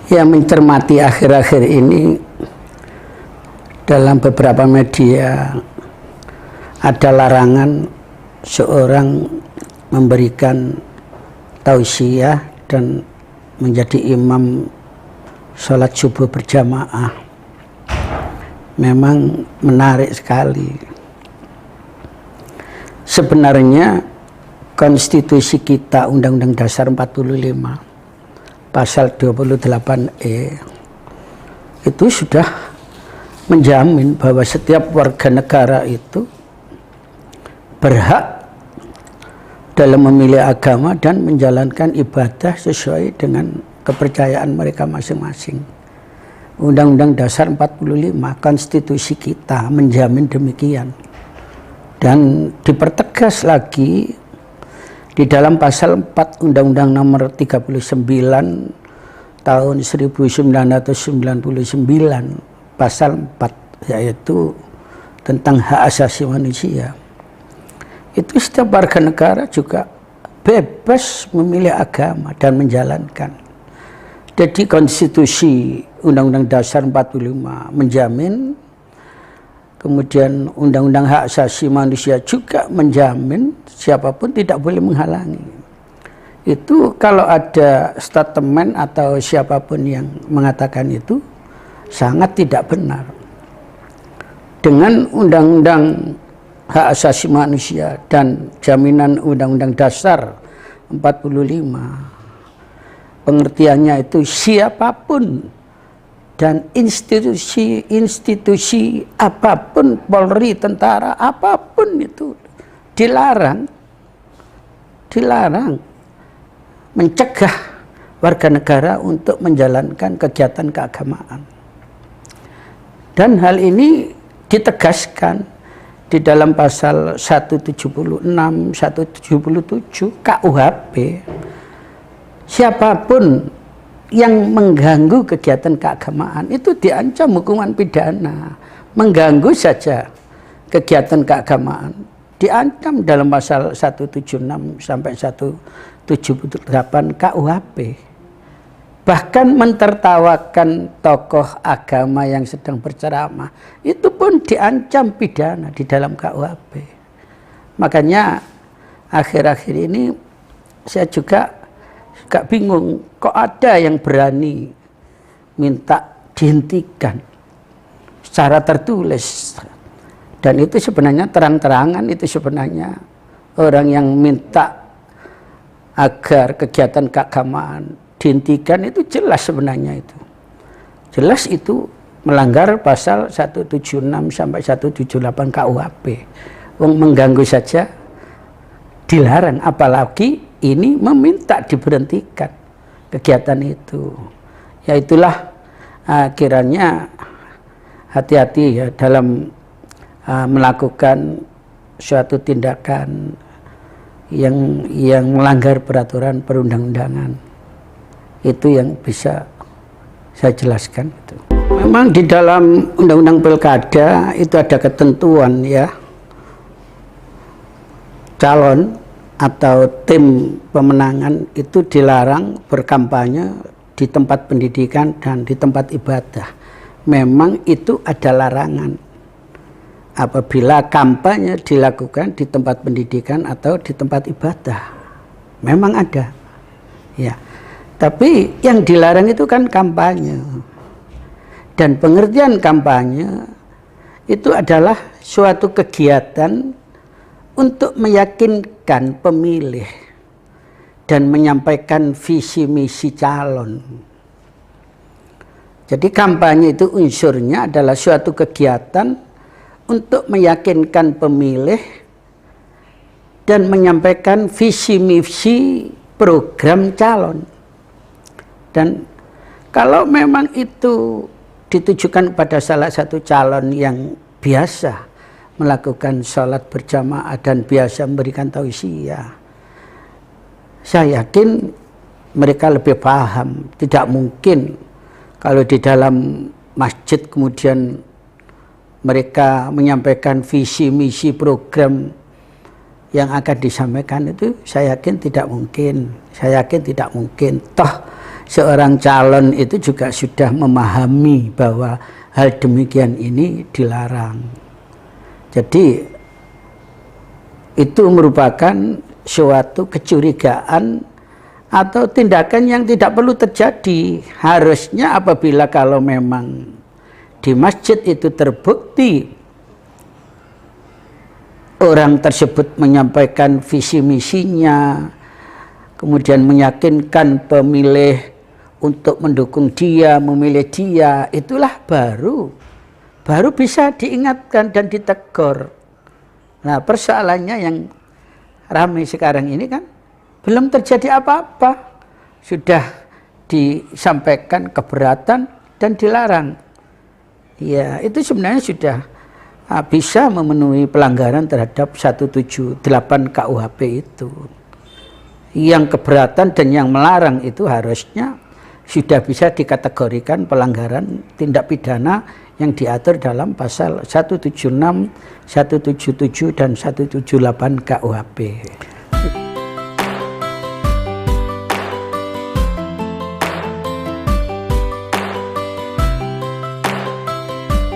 yang mencermati akhir-akhir ini dalam beberapa media ada larangan seorang memberikan tausiah dan menjadi imam sholat subuh berjamaah. Memang menarik sekali. Sebenarnya konstitusi kita Undang-Undang Dasar 45 Pasal 28E itu sudah menjamin bahwa setiap warga negara itu berhak dalam memilih agama dan menjalankan ibadah sesuai dengan kepercayaan mereka masing-masing. Undang-Undang Dasar 45 konstitusi kita menjamin demikian. Dan dipertegas lagi di dalam pasal 4 Undang-Undang nomor 39 tahun 1999 pasal 4, yaitu tentang hak asasi manusia. Itu setiap warga negara juga bebas memilih agama dan menjalankan. Jadi konstitusi Undang-Undang Dasar 45 menjamin, kemudian Undang-Undang Hak Asasi Manusia juga menjamin siapapun tidak boleh menghalangi. Itu kalau ada statement atau siapapun yang mengatakan itu sangat tidak benar. Dengan Undang-Undang Hak Asasi Manusia dan jaminan Undang-Undang Dasar 45, pengertiannya itu siapapun dan institusi apapun, Polri, tentara, apapun itu dilarang mencegah warga negara untuk menjalankan kegiatan keagamaan. Dan hal ini ditegaskan di dalam pasal 176, 177 KUHP. Siapapun yang mengganggu kegiatan keagamaan itu diancam hukuman pidana. Mengganggu saja kegiatan keagamaan diancam dalam pasal 176 sampai 178 KUHP. Bahkan mentertawakan tokoh agama yang sedang berceramah itu pun diancam pidana di dalam KUHP. Makanya akhir-akhir ini saya juga bingung, kok ada yang berani minta dihentikan secara tertulis. Dan itu sebenarnya terang-terangan, itu sebenarnya orang yang minta agar kegiatan keagamaan dihentikan itu jelas sebenarnya itu. Jelas itu melanggar pasal 176 sampai 178 KUHP. Mengganggu saja dilarang, apalagi ini meminta diberhentikan kegiatan itu. Ya itulah kiranya hati-hati ya dalam melakukan suatu tindakan yang melanggar peraturan perundang-undangan. Itu yang bisa saya jelaskan. Memang di dalam Undang-Undang Pilkada itu ada ketentuan ya, calon atau tim pemenangan itu dilarang berkampanye di tempat pendidikan dan di tempat ibadah. Memang itu ada larangan apabila kampanye dilakukan di tempat pendidikan atau di tempat ibadah. Memang ada. Ya. Tapi yang dilarang itu kan kampanye. Dan pengertian kampanye itu adalah suatu kegiatan untuk meyakinkan pemilih dan menyampaikan visi misi calon. Jadi kampanye itu unsurnya adalah suatu kegiatan untuk meyakinkan pemilih dan menyampaikan visi misi program calon. Dan kalau memang itu ditujukan pada salah satu calon yang biasa melakukan sholat berjamaah dan biasa memberikan tausiah, saya yakin mereka lebih paham. Tidak mungkin kalau di dalam masjid kemudian mereka menyampaikan visi misi program yang akan disampaikan itu, saya yakin tidak mungkin. Saya yakin tidak mungkin. Toh seorang calon itu juga sudah memahami bahwa hal demikian ini dilarang. Jadi itu merupakan suatu kecurigaan atau tindakan yang tidak perlu terjadi. Harusnya apabila kalau memang di masjid itu terbukti orang tersebut menyampaikan visi misinya, kemudian meyakinkan pemilih untuk mendukung dia, memilih dia, itulah baru bisa diingatkan dan ditegur. Nah, persoalannya yang ramai sekarang ini kan belum terjadi apa-apa, sudah disampaikan keberatan dan dilarang. Ya, itu sebenarnya sudah bisa memenuhi pelanggaran terhadap 178 KUHP itu. Yang keberatan dan yang melarang itu harusnya sudah bisa dikategorikan pelanggaran tindak pidana yang diatur dalam pasal 176, 177 dan 178 KUHP.